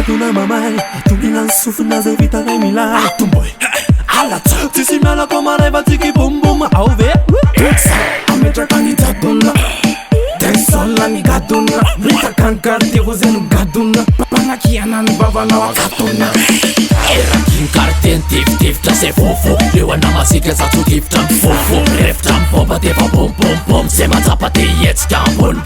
jadona mamay Atumbingan sofina zay vitanay milay Atomboy Alatsa Tsisy miala koa maray fa tsiky bombom ao ve Ametraka ny jadona Tensola ny gadona Mitaka ny quartier ho zay no gadona Panakiana ny vavanao akatona Erakin quartier tivitra zay fofo Leo anamasika zato tivitra ny fofo Revitra ny bomba defa bom Zay matsapa te ietsika ambon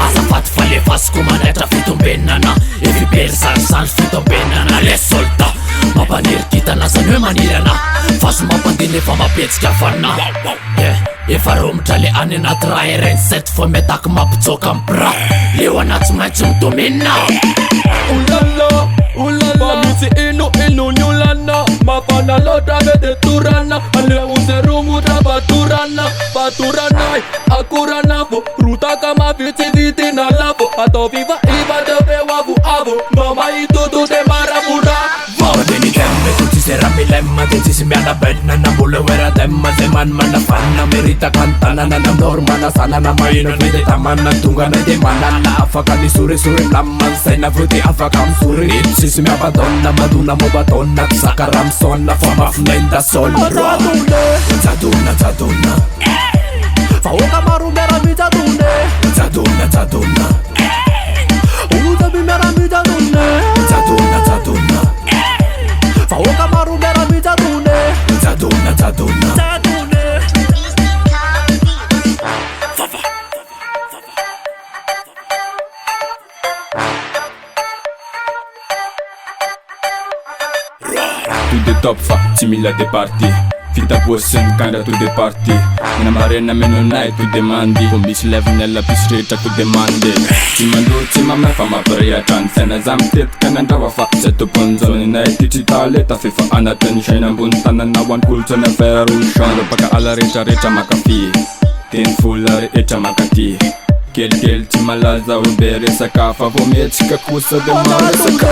Azafady fa le fasiko manaitra fitombenana Efibery sarisary fitombenana Le solda Mampaniry kitana zany hoe maniry ana Faso mampandiny efa mapetsika fana Efa romitra le any anaty raha RN7 Fo metaka mampitsoka amy bra Leo anaty maintsy midomina Ulala, ulala Mitsy ino nyolana Mafana loatra vede turana Ale userumu tra baturana Baturanay, akurana vo Rutaka mavitsy vitina lavo Ato viva iva dove wavu avo Mama itutu te maramura Vardini temme tutti sera mi lemma Che ci si miana benna na mulle vera temma Se man manna fanna merita cantana Na normana sana na maino vede tamana Tunga na de manana Afaka ni sure blamman Sena fruti afakam sure Itsi si mi abadonna Maduna mo batonna Sakaram sonna Fama fnenda sol Zaduna Faoka marumbera mi jadune Zaduna Uza bimera mi jadune Zaduna Faoka marumbera mi jadune Zaduna Jadune To the top fa, simila de party Fita bossen kanda to the party Ina marena menonai to demandi Con bis level nella pistretta to demande Ci mandur ci ma me fa ma preia chan Sena zamtet kananda wa fa Setto ponzoni na digitale Ta fifa anaten shena buntana na wan kulto na ferul shando Paka ala recha makafi Ten fullare echa makati Kel ci malaza ubere sakafa Vomietka kusa de mare saka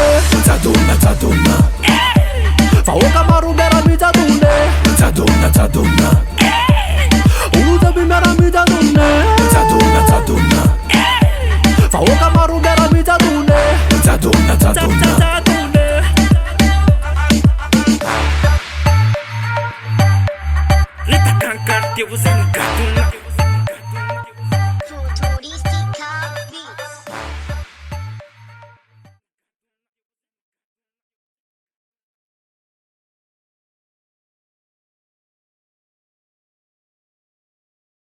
Zaduna Faoka marumbera mi jadune Zaduna Uza bimera mi jadune